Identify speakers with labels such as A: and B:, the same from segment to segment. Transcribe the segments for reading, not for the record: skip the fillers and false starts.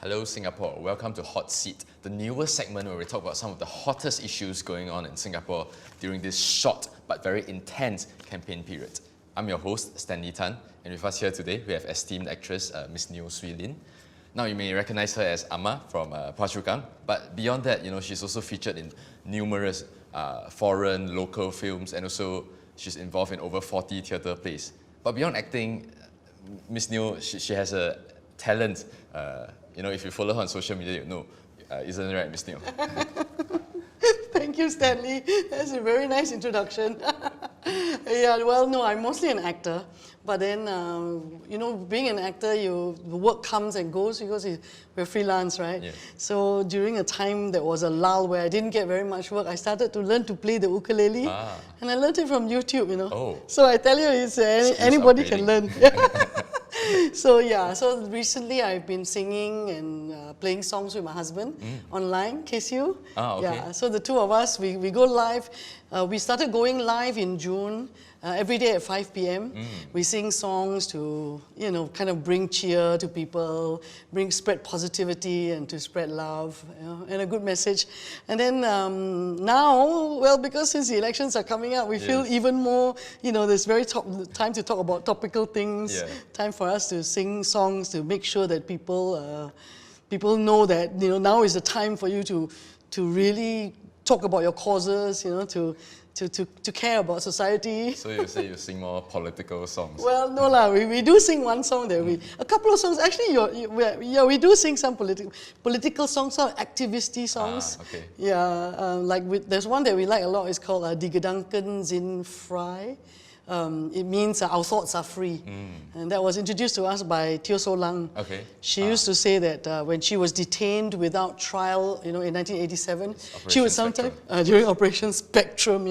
A: Hello Singapore, welcome to Hot Seat, the newest segment where we talk about some of the hottest issues going on in Singapore during this short but very intense campaign period. I'm your host, Stanley Tan, and with us here today we have esteemed actress Miss Neo Swee Lin. Now you may recognize her as Amma from Phua Chu Kang, but beyond that, she's also featured in numerous foreign, local films, and also she's involved in over 40 theatre plays. But beyond acting, Miss Neo, she has a talent. If you follow her on social media, you know. Isn't it right, Miss Neo?
B: Thank you, Stanley. That's a very nice introduction. Yeah, well, no, I'm mostly an actor. But then, being an actor, the work comes and goes because we're freelance, right? Yeah. So during a time there was a lull where I didn't get very much work, I started to learn to play the ukulele. And I learned it from YouTube,
A: Oh.
B: So I tell you, anybody can learn. So recently I've been singing and playing songs with my husband online, KSU.
A: Okay.
B: Yeah, so the two of us, we go live. We started going live in June, every day at 5 p.m. We sing songs to, kind of bring cheer to people, spread positivity and to spread love, and a good message. And then now, well, because since the elections are coming up, we feel even more, there's time to talk about topical things, time for us to sing songs to make sure that people know that, now is the time for you to really talk about your causes, to care about society.
A: So you say you sing more political songs?
B: Well, no lah. We do sing one song that a couple of songs. Actually, we do sing some political songs, some activisty songs.
A: Okay.
B: Yeah, there's one that we like a lot. It's called "Digedanken Zin Frei." It means our thoughts are free. And that was introduced to us by Teo So Lang.
A: Okay.
B: She used to say that when she was detained without trial, in 1987, she would sometimes, during Operation Spectrum,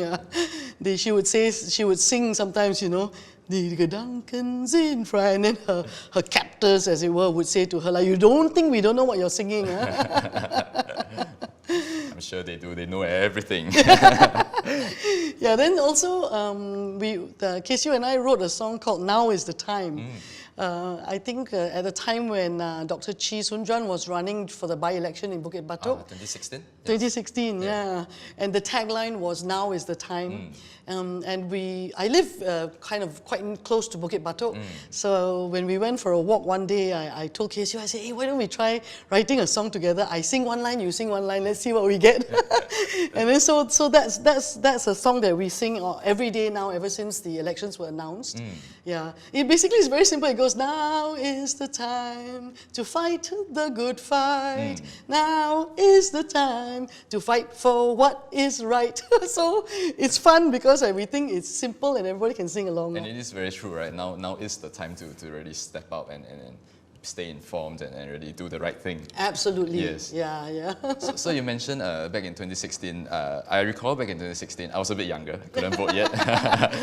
B: she would sing sometimes, "Die Gedanken sind frei," and then her captors, as it were, would say to her, like, "You don't think we don't know what you're singing, huh?"
A: I'm sure they do. They know everything.
B: Yeah, then also, KSU and I wrote a song called "Now is the Time." I think at the time when Dr. Chee Soon-juan was running for the by-election in Bukit Batok.
A: 2016?
B: 2016, yeah. And the tagline was "Now is the time." And I live quite close to Bukit Batok. So when we went for a walk one day, I told KSU, I said, "Hey, why don't we try writing a song together? I sing one line, you sing one line, let's see what we get." And then so that's a song that we sing every day now, ever since the elections were announced. Yeah, it basically is very simple. It goes, "Now is the time to fight the good fight. Now is the time to fight for what is right." So it's fun because we think it's simple and everybody can sing along.
A: And it is very true, right? Now is the time to really step out and stay informed and really do the right thing.
B: Absolutely.
A: Yes.
B: Yeah.
A: So you mentioned back in 2016, I recall back in 2016, I was a bit younger, couldn't vote yet.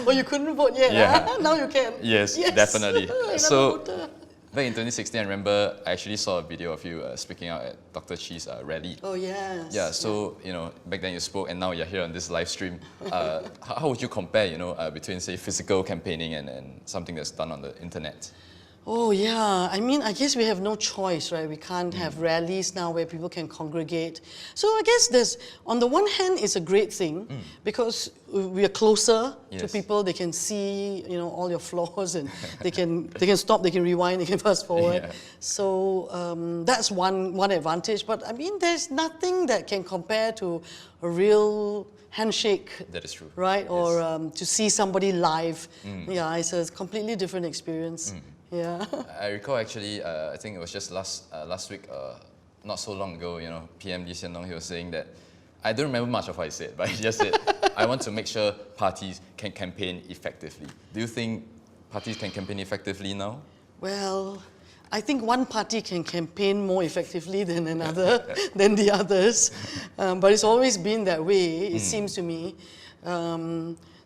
B: Oh, you couldn't vote yet?
A: Yeah.
B: Huh? Now you can.
A: Yes. Definitely. So back in 2016, I remember I actually saw a video of you speaking out at Dr. Chee's rally.
B: Oh, yes.
A: Yeah, so, back then you spoke and now you're here on this live stream. How would you compare, between, say, physical campaigning and something that's done on the internet?
B: Oh, yeah. I mean, I guess we have no choice, right? We can't have rallies now where people can congregate. So I guess on the one hand, it's a great thing because we are closer to people. They can see, all your flaws, and they can stop, they can rewind, they can fast forward. Yeah. So that's one advantage. But I mean, there's nothing that can compare to a real handshake.
A: That is true.
B: Right?
A: Yes.
B: Or to see somebody live. Yeah, it's a completely different experience. Yeah.
A: I recall actually, I think it was just last week, not so long ago, PM Lee Hsien Loong, he was saying that, I don't remember much of what he said, but he just said, I want to make sure parties can campaign effectively. Do you think parties can campaign effectively now?
B: Well, I think one party can campaign more effectively than another, than the others. But it's always been that way, it seems to me.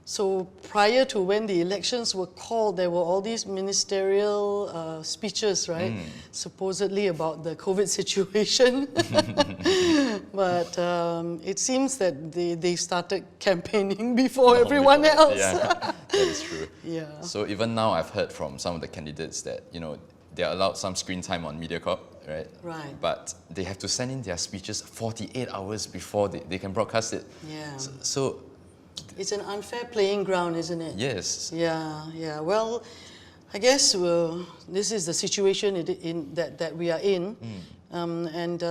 B: So prior to when the elections were called, there were all these ministerial speeches, right? Supposedly about the COVID situation. But it seems that they started campaigning before everyone else.
A: Yeah, that is true.
B: Yeah.
A: So even now I've heard from some of the candidates that, they're allowed some screen time on MediaCorp, right?
B: Right.
A: But they have to send in their speeches 48 hours before they can broadcast it.
B: Yeah.
A: So
B: It's an unfair playing ground, isn't it?
A: yes.
B: Yeah, yeah. Well, I guess this is the situation that we are in, and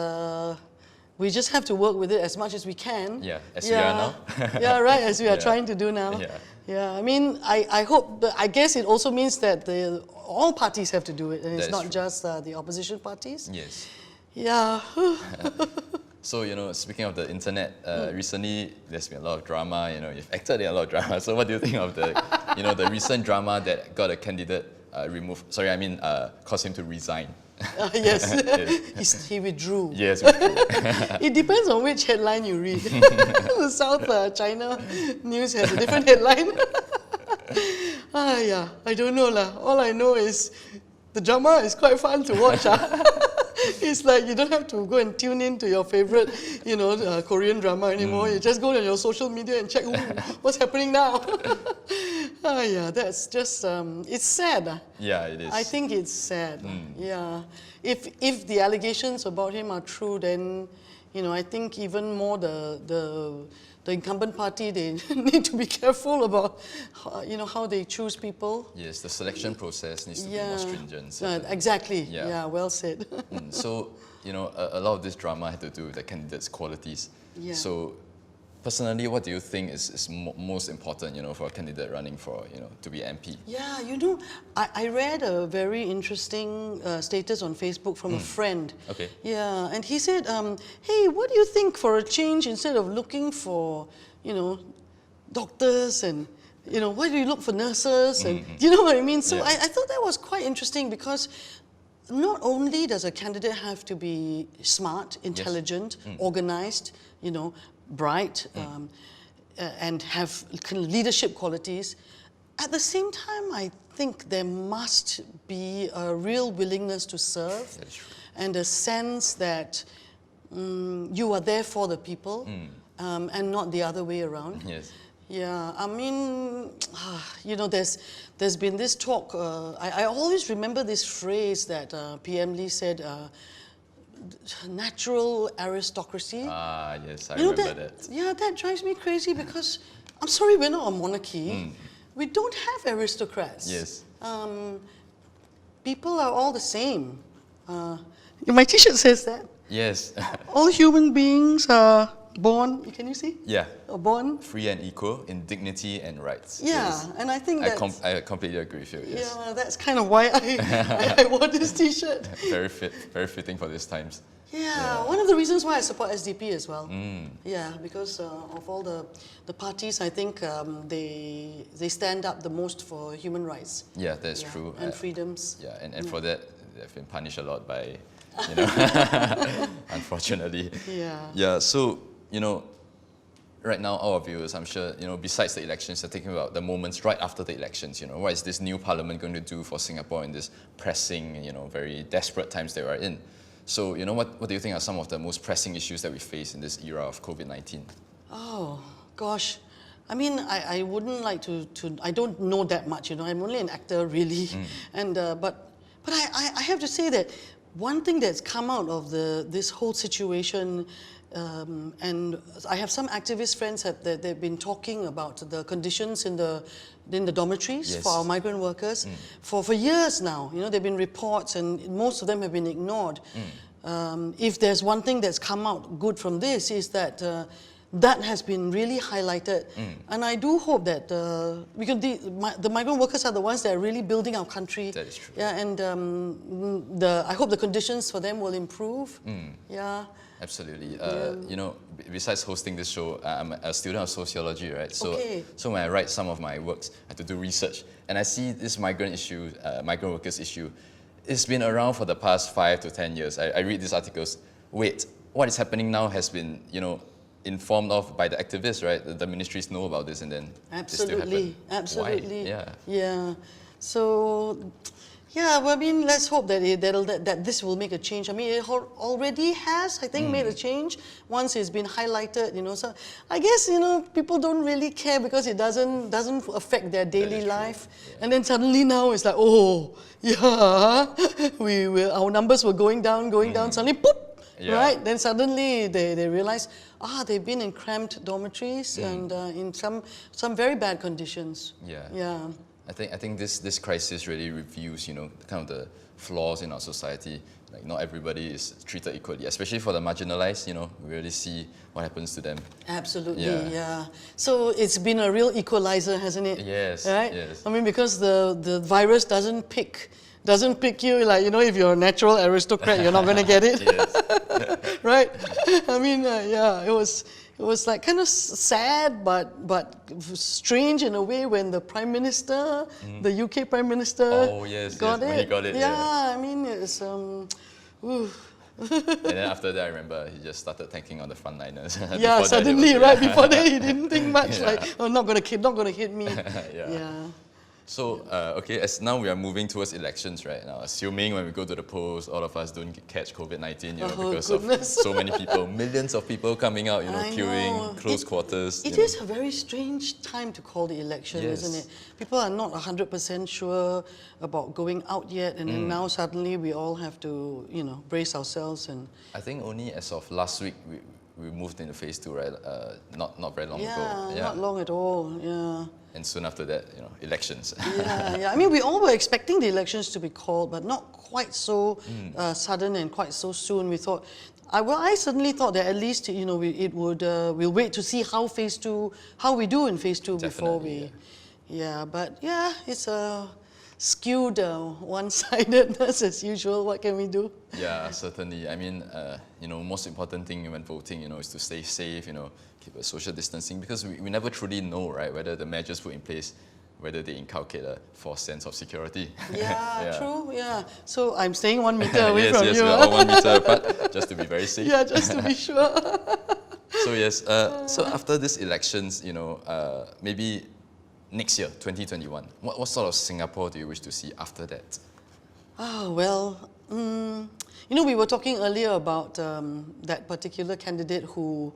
B: we just have to work with it as much as we can.
A: Yeah, as we are now.
B: Yeah, right, as we are
A: Yeah.
B: trying to do now.
A: Yeah.
B: Yeah, I mean, I hope, I guess it also means that all parties have to do it, and it's
A: That is
B: not
A: true.
B: just the opposition parties.
A: Yes.
B: Yeah.
A: So, speaking of the internet, recently there's been a lot of drama, you've acted in a lot of drama. So what do you think of the, the recent drama that got a candidate removed? Sorry, I mean, caused him to resign.
B: Yes,
A: Yes.
B: he withdrew.
A: Yes.
B: It depends on which headline you read. The South China News has a different headline. Yeah, I don't know lah. All I know is the drama is quite fun to watch. It's like you don't have to go and tune in to your favorite, Korean drama anymore. You just go to your social media and check what's happening now. Yeah, that's just, it's sad.
A: Yeah, it is.
B: I think it's sad. Yeah, if the allegations about him are true, then I think even more the incumbent party, they need to be careful about how they choose people.
A: Yes, the selection process needs to be more stringent.
B: Exactly.
A: Yeah.
B: Yeah, well said.
A: So a lot of this drama had to do with the candidates' qualities.
B: Yeah.
A: So personally, what do you think is most important, for a candidate running for, to be MP?
B: Yeah, I read a very interesting status on Facebook from a friend.
A: Okay.
B: Yeah, and he said, hey, what do you think for a change, instead of looking for, doctors and, why do you look for nurses? And you know what I mean? So
A: Yeah.
B: I thought that was quite interesting, because not only does a candidate have to be smart, intelligent, organized, bright, and have kind of leadership qualities, at the same time, I think there must be a real willingness to serve,
A: That's true.
B: and a sense that you are there for the people, and not the other way around.
A: Yes.
B: Yeah, I mean, there's been this talk. I always remember this phrase that PM Lee said, natural aristocracy.
A: Ah, yes, I remember that.
B: Yeah, that drives me crazy, because, I'm sorry, we're not a monarchy. We don't have aristocrats.
A: Yes.
B: People are all the same. My t-shirt says that.
A: Yes.
B: All human beings are born, can you see?
A: Yeah.
B: Are born.
A: Free and equal in dignity and rights.
B: Yeah,
A: Yes.
B: and I think that's...
A: I completely agree with you, yes.
B: Yeah, that's kind of why I wore this t-shirt.
A: Very fitting for these times.
B: Yeah, one of the reasons why I support SDP as well. Yeah, because of all the parties, I think they stand up the most for human rights.
A: Yeah, that's true.
B: And freedoms.
A: Yeah, and for that, they've been punished a lot by, unfortunately.
B: Yeah.
A: Yeah, so, right now, our viewers, I'm sure, besides the elections, are thinking about the moments right after the elections. What is this new parliament going to do for Singapore in this pressing, very desperate times that we're in? So, what do you think are some of the most pressing issues that we face in this era of COVID-19?
B: Oh, gosh. I mean, I wouldn't like to I don't know that much, I'm only an actor, really. And, but I have to say that one thing that's come out of this whole situation, and I have some activist friends that they've been talking about the conditions in the dormitories for our migrant workers for years now. There've been reports, and most of them have been ignored. If there's one thing that's come out good from this, is that that has been really highlighted. And I do hope that because the migrant workers are the ones that are really building our country.
A: That is true.
B: Yeah, and I hope the conditions for them will improve. Yeah.
A: Absolutely. Besides hosting this show, I'm a student of sociology, right? So,
B: Okay.
A: so when I write some of my works, I have to do research, and I see this migrant workers issue. It's been around for the past 5 to 10 years. I read these articles. Wait, what is happening now has been, informed of by the activists, right? The ministries know about this, and then this still happen.
B: Absolutely.
A: Why? Yeah.
B: Yeah. So, Yeah, well, I mean, let's hope that that this will make a change. I mean, it already has, I think, made a change once it's been highlighted. So I guess people don't really care because it doesn't affect their daily life. Yeah. And then suddenly now it's like, oh, yeah, our numbers were going down. Suddenly, poof, right? Then suddenly they realize, they've been in cramped dormitories and in some very bad conditions. Yeah.
A: I think this crisis really reveals, kind of the flaws in our society. Like not everybody is treated equally, especially for the marginalized. We really see what happens to them.
B: Absolutely, yeah. So it's been a real equalizer, hasn't it?
A: Yes.
B: Right.
A: Yes.
B: I mean, because the virus doesn't pick you, like if you're a natural aristocrat, you're not going to get it. Right? I mean, it was like kind of sad, but strange in a way when the Prime Minister, the UK Prime Minister, got it.
A: When he got it.
B: Yeah, I mean, it's
A: And then after that, I remember he just started thanking on the frontliners.
B: Yeah, suddenly, right before that, he didn't think much. Like, not gonna hit me. Yeah.
A: So, as now we are moving towards elections right now, assuming when we go to the polls, all of us don't catch COVID-19, because of so many people, millions of people coming out, queuing, close quarters.
B: It is a very strange time to call the election, isn't it? People are not 100% sure about going out yet, and then now suddenly we all have to, brace ourselves. And
A: I think only as of last week, we moved into phase 2, right? Not very long ago.
B: Yeah, not long at all, yeah.
A: And soon after that, elections.
B: Yeah. I mean, we all were expecting the elections to be called, but not quite so sudden and quite so soon. We thought, I certainly thought that at least, we'll wait to see how we do in phase 2 before we. Yeah, but it's a skewed one-sidedness as usual. What can we do?
A: Yeah, certainly. I mean, most important thing when voting, is to stay safe, keep a social distancing, because we never truly know, right, whether the measures put in place, whether they inculcate a false sense of security.
B: Yeah, true, yeah. So I'm staying 1 meter away from you.
A: Yes, we're all 1 meter apart, just to be very safe.
B: Yeah, just to be sure.
A: So so after these elections, maybe next year, 2021, what sort of Singapore do you wish to see after that?
B: Well, we were talking earlier about that particular candidate who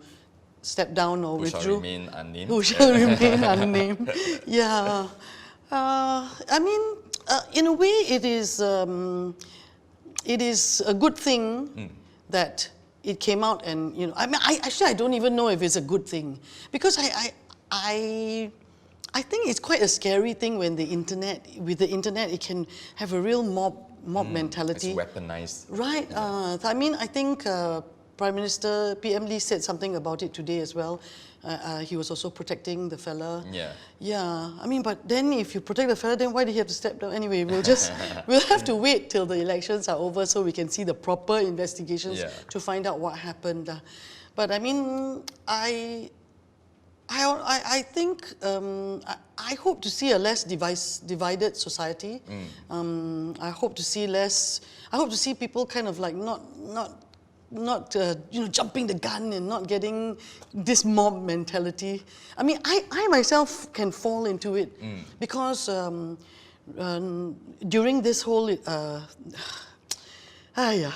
B: stepped down or withdrew.
A: Who shall remain unnamed.
B: Who shall remain unnamed. Yeah. I mean, in a way, it is a good thing that it came out, and I mean, I don't even know if it's a good thing, because I think it's quite a scary thing when with the internet, it can have a real mob mentality.
A: It's weaponized.
B: Right. I mean, I think Prime Minister PM Lee said something about it today as well. He was also protecting the fella. Yeah. I mean, but then if you protect the fella, then why did he have to step down? Anyway, we'll have to wait till the elections are over so we can see the proper investigations to find out what happened. But I mean, I think I hope to see a less divided society. I hope to see people kind of like not jumping the gun and not getting this mob mentality. I mean, I myself can fall into it because during this whole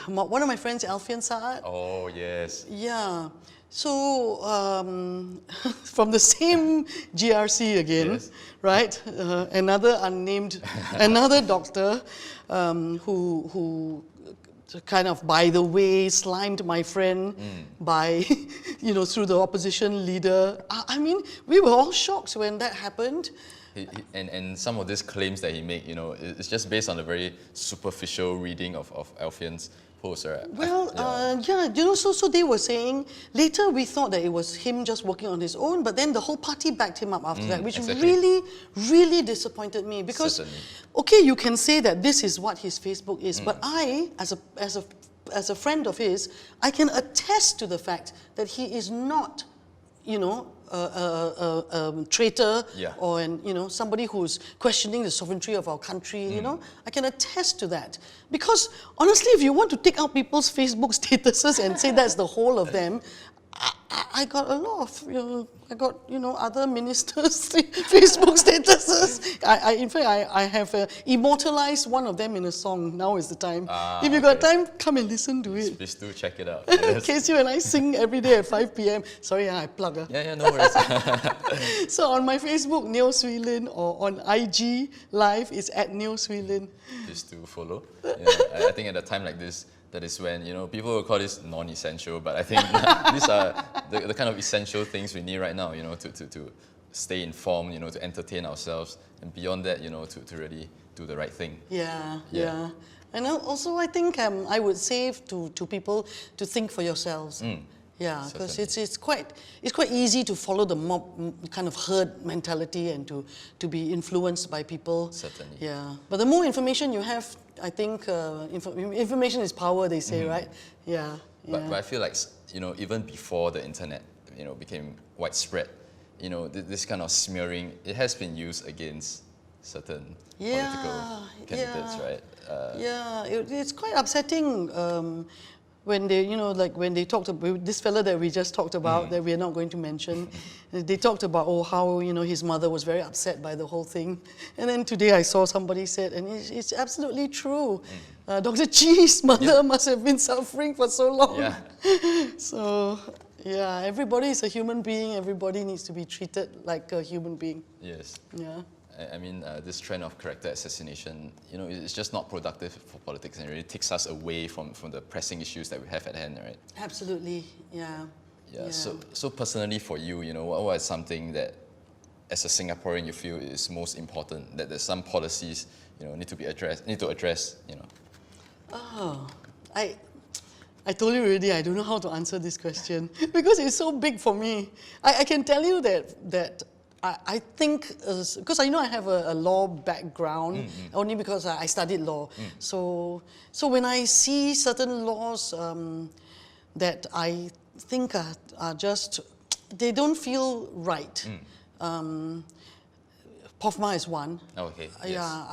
B: one of my friends, Alfian Saad.
A: Oh yes.
B: Yeah. So, from the same GRC again, right? Another unnamed, another doctor who kind of, by the way, slimed my friend by, through the opposition leader. I mean, we were all shocked when that happened.
A: And some of these claims that he made, it's just based on a very superficial reading of Alfian's post, right?
B: Well, so they were saying, later we thought that it was him just working on his own, but then the whole party backed him up after that, which really, really disappointed me. Because, okay, you can say that this is what his Facebook is, but I, as a friend of his, I can attest to the fact that he is not, a traitor or somebody who's questioning the sovereignty of our country. I can attest to that, because honestly, if you want to take out people's Facebook statuses and say that's the whole of them, I got a lot of, I got, other ministers' Facebook statuses. In fact, I have immortalized one of them in a song. Now is the time. If you got time, come and listen to it.
A: Please do check it out.
B: Yes. Casey and I sing every day at 5 p.m. Sorry, I plug.
A: Yeah, no worries.
B: So on my Facebook, Neo Swee Lin, or on IG Live, it's at Neo Swee Lin.
A: Please do follow. I think at a time like this, that is when, people will call this non-essential, but I think these are the kind of essential things we need right now, to stay informed, to entertain ourselves, and beyond that, to really do the right thing.
B: Yeah. And also, I think I would say to people to think for yourselves. Yeah, because it's quite easy to follow the mob kind of herd mentality and to be influenced by people.
A: Certainly.
B: Yeah, but the more information you have, I think information is power. They say, right? Yeah.
A: But I feel like even before the internet became widespread, this kind of smearing, it has been used against certain political candidates, right?
B: It's quite upsetting. When they, when they talked about this fella that we just talked about, that we are not going to mention, they talked about, how, his mother was very upset by the whole thing. And then today I saw somebody said, and it's absolutely true, Dr. Chi's mother must have been suffering for so long.
A: Yeah.
B: So, everybody is a human being, everybody needs to be treated like a human being.
A: Yes.
B: Yeah.
A: I mean, this trend of character assassination, it's just not productive for politics, and it really takes us away from the pressing issues that we have at hand, right?
B: Absolutely, yeah.
A: So personally for you, what was something that, as a Singaporean, you feel is most important, that there's some policies, need to address,
B: Oh, I told you already, I don't know how to answer this question because it's so big for me. I can tell you that I think, because I have a law background, only because I studied law. So when I see certain laws that I think are just, they don't feel right. POFMA is one.
A: Okay.
B: Yeah,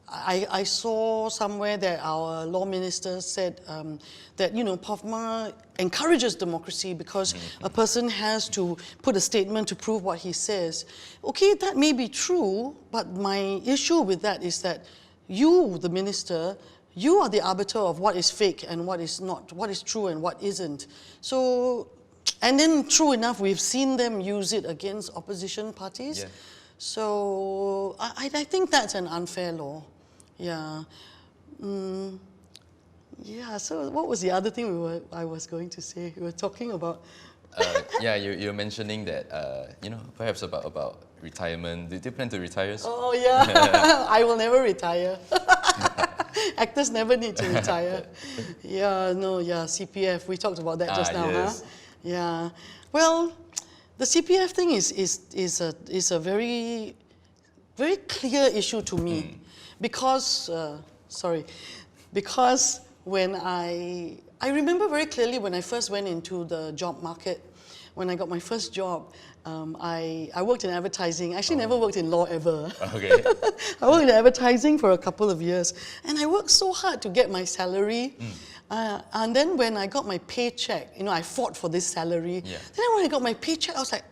B: I saw somewhere that our law minister said that POFMA encourages democracy because a person has to put a statement to prove what he says. Okay, that may be true, but my issue with that is that you, the minister, you are the arbiter of what is fake and what is not, what is true and what isn't. So, and then true enough, we've seen them use it against opposition parties.
A: Yeah.
B: So I think that's an unfair law. Yeah. So what was the other thing I was going to say? We were talking about...
A: you're mentioning that, perhaps about retirement. Did you plan to retire?
B: Oh, yeah. I will never retire. Actors never need to retire. CPF. We talked about that just now,
A: yes.
B: huh? Yeah. Well, the CPF thing is a very, very clear issue to me. Because when I remember very clearly when I first went into the job market, when I got my first job, I worked in advertising. I actually never worked in law ever.
A: Okay.
B: I worked in advertising for a couple of years, and I worked so hard to get my salary. And then when I got my paycheck, I fought for this salary.
A: Yeah.
B: Then when I got my paycheck, I was like,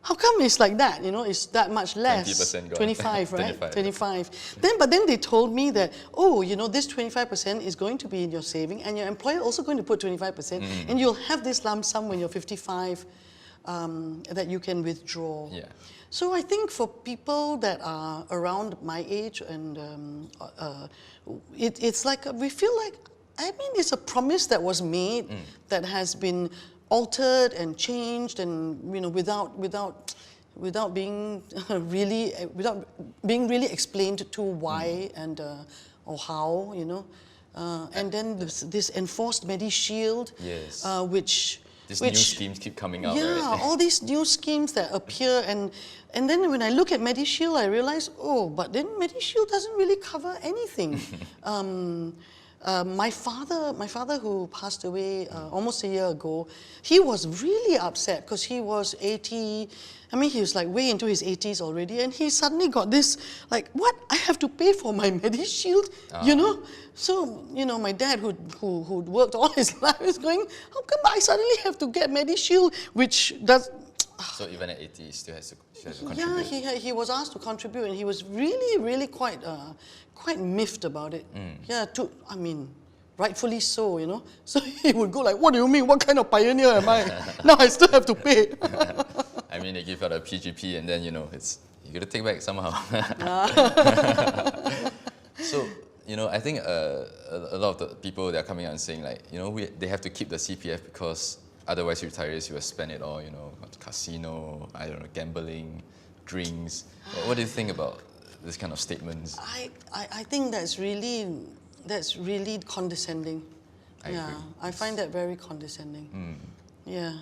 B: how come it's like that? It's that much less.
A: 20% gone.
B: 25, right?
A: 25.
B: But then they told me that, this 25% is going to be in your saving, and your employer also going to put 25%, and you'll have this lump sum when you're 55 that you can withdraw.
A: Yeah.
B: So I think for people that are around my age, and it's like, we feel like, it's a promise that was made that has been altered and changed, and without being really explained to why and or how, and then this enforced MediShield,
A: Yes.
B: which
A: new schemes keep coming out,
B: yeah,
A: right?
B: all these new schemes that appear, and then when I look at MediShield, I realize, but then MediShield doesn't really cover anything. my father who passed away almost a year ago, he was really upset because he was 80. I mean, he was like way into his 80s already, and he suddenly got this, like, what? I have to pay for my MediShield, you know? So, you know, my dad who'd worked all his life is going, how come I suddenly have to get MediShield, which does...
A: So even at 80, he still has to contribute?
B: Yeah, he was asked to contribute, and he was really quite miffed about it. Yeah, I mean, rightfully so, you know. So he would go like, what do you mean? What kind of pioneer am I? Now I still have to pay.
A: I mean, they give out a PGP, and then, you know, you got to take back somehow. So, you know, I think a lot of the people, they're coming out and saying, like, you know, they have to keep the CPF because otherwise retirees will spend it all, you know, on casino, I don't know, gambling, drinks. What do you think about this kind of statements?
B: I think that's really condescending.
A: I agree.
B: I find that very condescending. Yeah.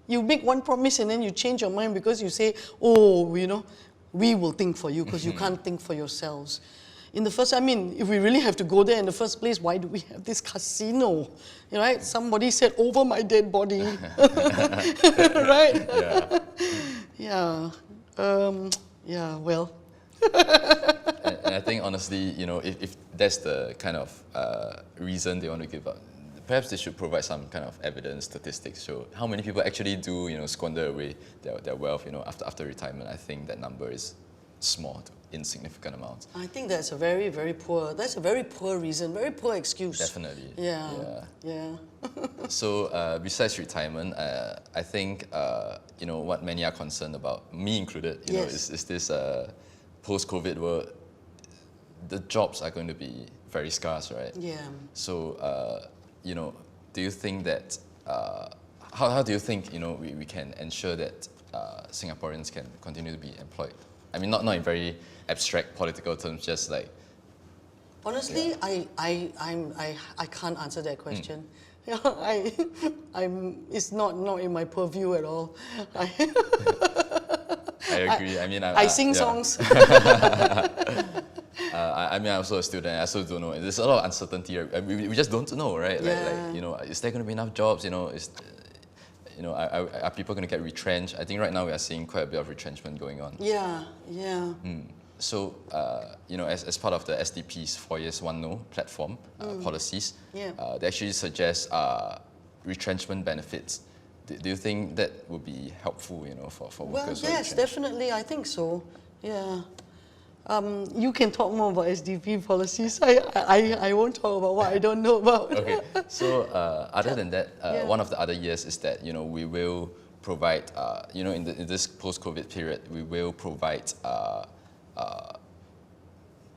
B: You make one promise and then you change your mind because you say, oh, you know, we will think for you because you can't think for yourselves. In the first, I mean, if we really have to go there in the first place, why do we have this casino? Right? Somebody said, over my dead body. Right?
A: Yeah.
B: Yeah, well.
A: And I think, honestly, you know, if that's the kind of reason they want to give up, perhaps they should provide some kind of evidence, statistics, show how many people actually do, you know, squander away their wealth, you know, after retirement. I think that number is small to insignificant amounts.
B: I think that's a very poor reason, very poor excuse.
A: Definitely.
B: Yeah.
A: So besides retirement, I think, you know, what many are concerned about, me included, you know, is this post-COVID world, the jobs are going to be very scarce, right?
B: Yeah.
A: So, you know, do you think that, how do you think, you know, we can ensure that Singaporeans can continue to be employed? I mean, not in very abstract political terms, just like...
B: Honestly, I can't answer that question. It's not in my purview at all.
A: I agree. I mean,
B: I sing songs.
A: I mean, I'm also a student. I also don't know. There's a lot of uncertainty. We just don't know, right? Like, you know, is there going to be enough jobs? You know, are people going to get retrenched? I think right now we are seeing quite a bit of retrenchment going on.
B: Yeah.
A: So, you know, as part of the SDP's 4 Years, 1 No platform policies, they actually suggest retrenchment benefits. Do you think that would be helpful, you know, for workers?
B: Well, yes, definitely. I think so. Yeah. You can talk more about SDP policies. I won't talk about what I don't know about.
A: Okay. So, other than that, one of the other years is that, you know, we will provide, you know, in this post-COVID period, we will provide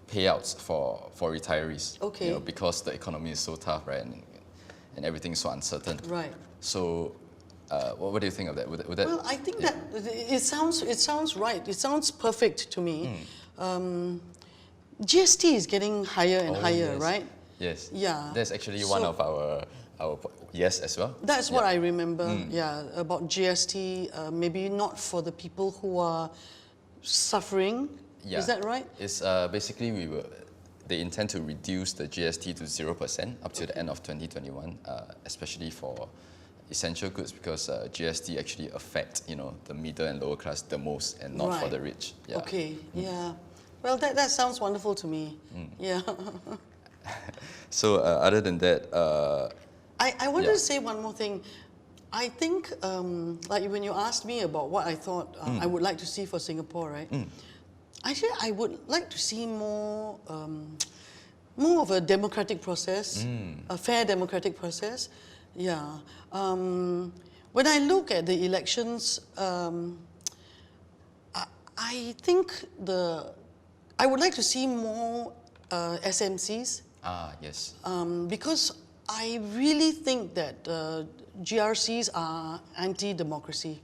A: payouts for retirees.
B: Okay.
A: You know, because the economy is so tough, right, and everything is so uncertain.
B: Right.
A: So, what do you think of that? Would that
B: well, I think that it sounds right. It sounds perfect to me. GST is getting higher and higher, right?
A: Yes.
B: Yeah.
A: That's actually one of our yes as well.
B: That's what I remember. Yeah, about GST. Maybe not for the people who are suffering.
A: Yeah.
B: Is that right?
A: It's basically they intend to reduce the GST to 0% up to the end of 2021, especially for essential goods, because GST actually affect, you know, the middle and lower class the most, and not for the rich. Yeah.
B: Okay. Yeah. Well, that sounds wonderful to me. Yeah.
A: So other than that,
B: I wanted to say one more thing. I think, like when you asked me about what I thought I would like to see for Singapore, right? Actually, I would like to see more of a democratic process, a fair democratic process. Yeah. When I look at the elections, I think I would like to see more SMCs.
A: Yes.
B: Because I really think that GRCs are anti-democracy.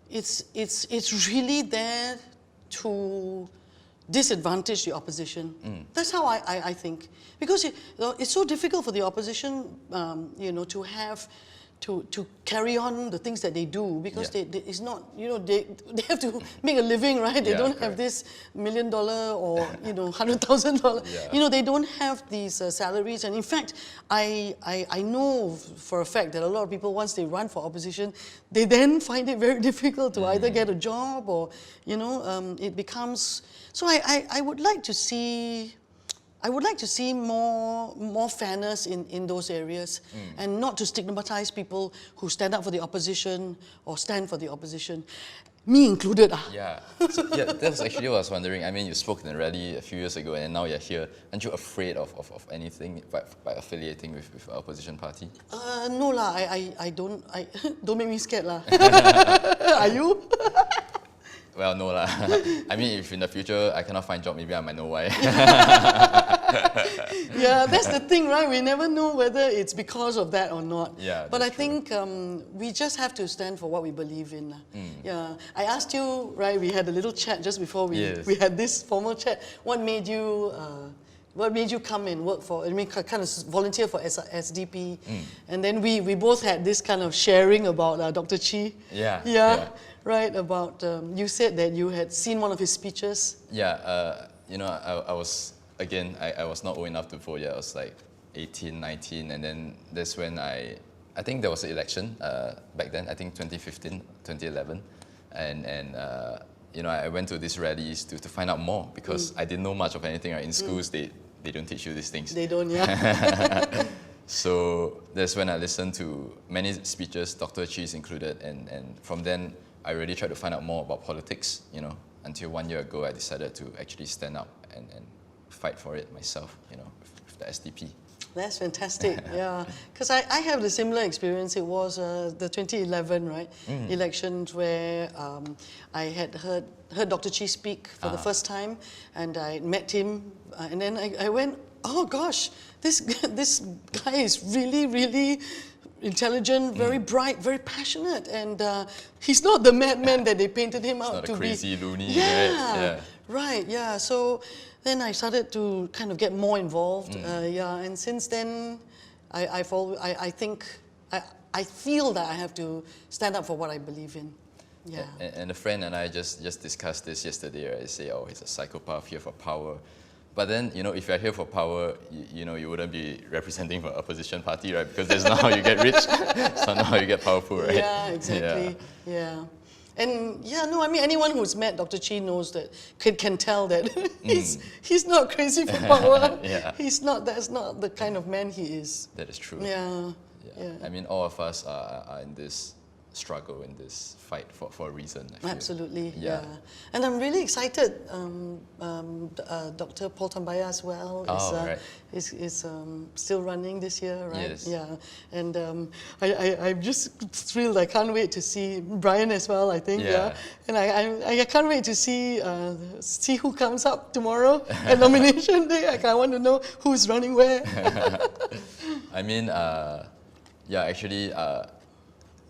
B: It's really there to disadvantage the opposition. That's how I think. Because it's so difficult for the opposition, you know, to carry on the things that they do, because
A: Yeah.
B: it's not, they have to make a living, right? They
A: Yeah,
B: don't have
A: correct.
B: this $1 million or $100,000.
A: Yeah.
B: They don't have these salaries. And in fact, I know for a fact that a lot of people, once they run for opposition, they then find it very difficult to either get a job or it becomes. So I would like to see. I would like to see more fairness in those areas, and not to stigmatize people who stand up for the opposition or stand for the opposition, me included.
A: Yeah. So, that's actually what I was wondering. I mean, you spoke in a rally a few years ago, and now you're here. Aren't you afraid of anything by affiliating with an opposition party?
B: No lah, I don't. Don't make me scared lah. Are you?
A: Well, no lah. I mean, if in the future I cannot find job, maybe I might know why.
B: Yeah, that's the thing, right? We never know whether it's because of that or not.
A: Yeah,
B: but I
A: that's true.
B: think we just have to stand for what we believe in. Yeah, I asked you, right? We had a little chat just before we had this formal chat. What made you come and work for? I mean, kind of volunteer for SDP, and then we both had this kind of sharing about Dr. Chi.
A: Yeah.
B: Right, about, you said that you had seen one of his speeches.
A: Yeah, I was, again, I was not old enough to vote yet. I was like 18, 19, and then that's when I think there was an election back then, I think 2015, 2011, and I went to these rallies to find out more, because I didn't know much of anything. Right? In schools, they don't teach you these things.
B: They don't, yeah.
A: So that's when I listened to many speeches, Dr. Chi's included, and from then I really tried to find out more about politics, until 1 year ago I decided to actually stand up and fight for it myself, with the SDP.
B: That's fantastic, yeah. Because I have the similar experience. It was the 2011, right, elections, where I had heard Dr. Chi speak for the first time, and I met him, and then I went, oh gosh, this guy is really, really intelligent, very bright, very passionate, and he's not the madman that they painted him out
A: not
B: to
A: a crazy
B: be.
A: loony,
B: Yeah,
A: right?
B: Yeah. So then I started to kind of get more involved. And since then, I feel that I have to stand up for what I believe in. Yeah.
A: And a friend and I just discussed this yesterday. Right? I say, oh, he's a psychopath here for power. But then, if you're here for power, you wouldn't be representing for opposition party, right? Because that's not how you get rich. It's not how you get powerful, right?
B: Yeah, exactly. Yeah. And I mean, anyone who's met Dr. Chi knows that, can tell that he's not crazy for power.
A: Yeah.
B: That's not the kind of man he is.
A: That is true.
B: Yeah.
A: I mean, all of us are in this struggle, in this fight for a reason. I feel.
B: Absolutely, yeah. And I'm really excited. Dr. Paul Tambaya as well is still running this year, right?
A: Yes.
B: Yeah. And I'm just thrilled. I can't wait to see Brian as well, I think. Yeah. And I can't wait to see who comes up tomorrow at nomination day. I want to know who's running where.
A: I mean, actually,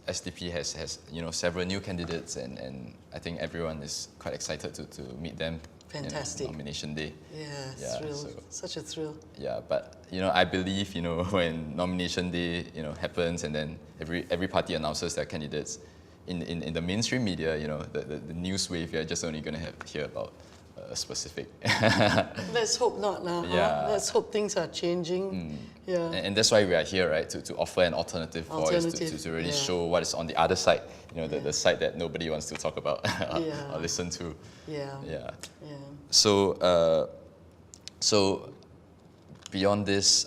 A: SDP has several new candidates, and I think everyone is quite excited to meet them.
B: Fantastic.
A: Nomination day.
B: Yeah, thrill. Such a thrill.
A: Yeah, but I believe when nomination day happens, and then every party announces their candidates, in the mainstream media, the news wave, you're just only going to hear about a specific.
B: Let's hope not now.
A: Yeah.
B: Let's hope things are changing. Yeah.
A: And that's why we are here, right? To offer an alternative voice, to really show what is on the other side. The side that nobody wants to talk about or listen to.
B: Yeah.
A: So beyond this,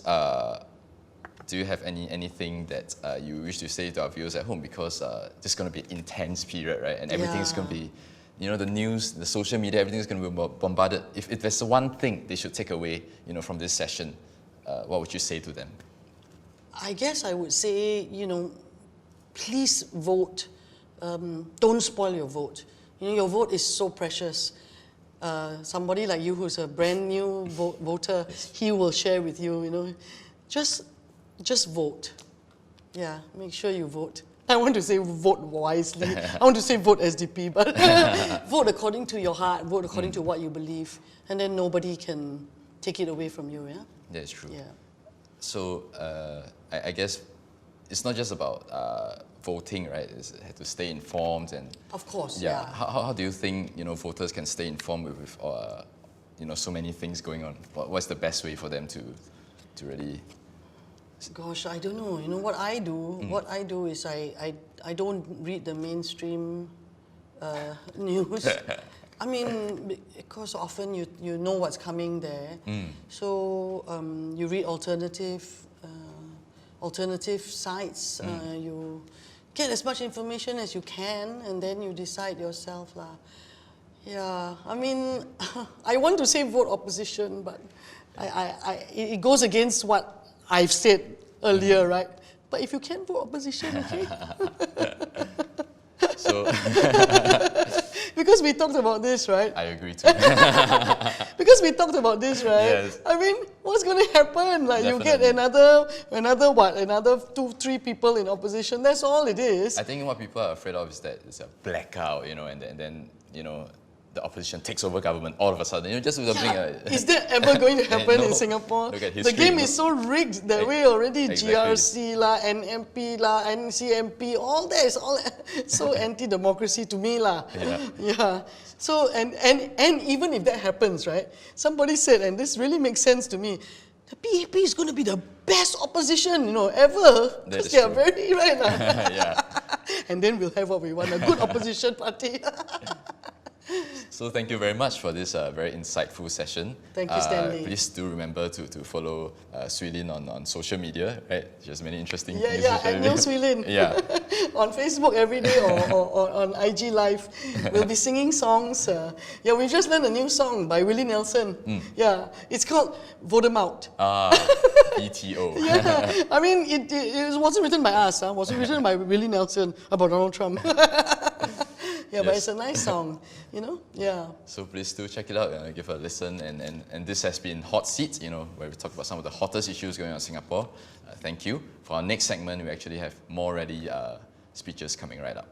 A: do you have anything that you wish to say to our viewers at home? Because this is going to be an intense period, right? And everything's going to be, the news, the social media, everything's going to be bombarded. If there's one thing they should take away, from this session, what would you say to them?
B: I guess I would say, please vote. Don't spoil your vote. Your vote is so precious. Somebody like you who's a brand new voter, he will share with you, just vote. Yeah, make sure you vote. I want to say vote wisely. I want to say vote SDP, but vote according to your heart, vote according to what you believe, and then nobody can take it away from you, yeah?
A: That's true.
B: Yeah.
A: So I guess it's not just about voting, right? It's have to stay informed and.
B: Of course,
A: Yeah.
B: yeah.
A: How do you think voters can stay informed with so many things going on? What's the best way for them to really?
B: Gosh, I don't know. You know what I do? What I do is I don't read the mainstream news. I mean, because often you know what's coming there. So you read alternative sites. You get as much information as you can, and then you decide yourself, lah. Yeah, I mean, I want to say vote opposition, but it goes against what I've said earlier, right? But if you can vote opposition, okay?
A: So
B: because we talked about this, right?
A: I agree too.
B: Because we talked about this, right?
A: Yes.
B: I mean, what's going to happen? Like you get
A: Definitely.
B: another 2-3 people in opposition. That's all it is.
A: I think what people are afraid of is that it's a blackout, and then the opposition takes over government all of a sudden. Just with
B: Is that ever going to happen in
A: No.
B: Singapore?
A: Look at
B: The
A: history,
B: game
A: look.
B: is so rigged that way already.
A: Exactly.
B: GRC lah, NMP lah, NCMP, all that is all so anti-democracy to me lah. Yeah. So and even if that happens, right? Somebody said, and this really makes sense to me, the PAP is going to be the best opposition, ever. Because they are
A: true.
B: very right lah.
A: Yeah.
B: And then we'll have what we want, a good opposition party.
A: So thank you very much for this very insightful session.
B: Thank you, Stanley.
A: Please do remember to follow Swee Lin on social media, right? She has many interesting things
B: Yeah,
A: to share
B: at
A: with
B: Neo
A: you.
B: Swee Lin.
A: Yeah.
B: On Facebook every day or on IG Live. We'll be singing songs. We just learned a new song by Willie Nelson. Yeah, it's called Vote 'Em Out.
A: PTO.
B: Yeah, I mean, it wasn't written by us. It was written by Willie Nelson about Donald Trump. Yeah, but it's a nice song, Yeah.
A: So please do check it out, give it a listen. And this has been Hot Seat, where we talk about some of the hottest issues going on in Singapore. Thank you. For our next segment, we actually have more ready speeches coming right up.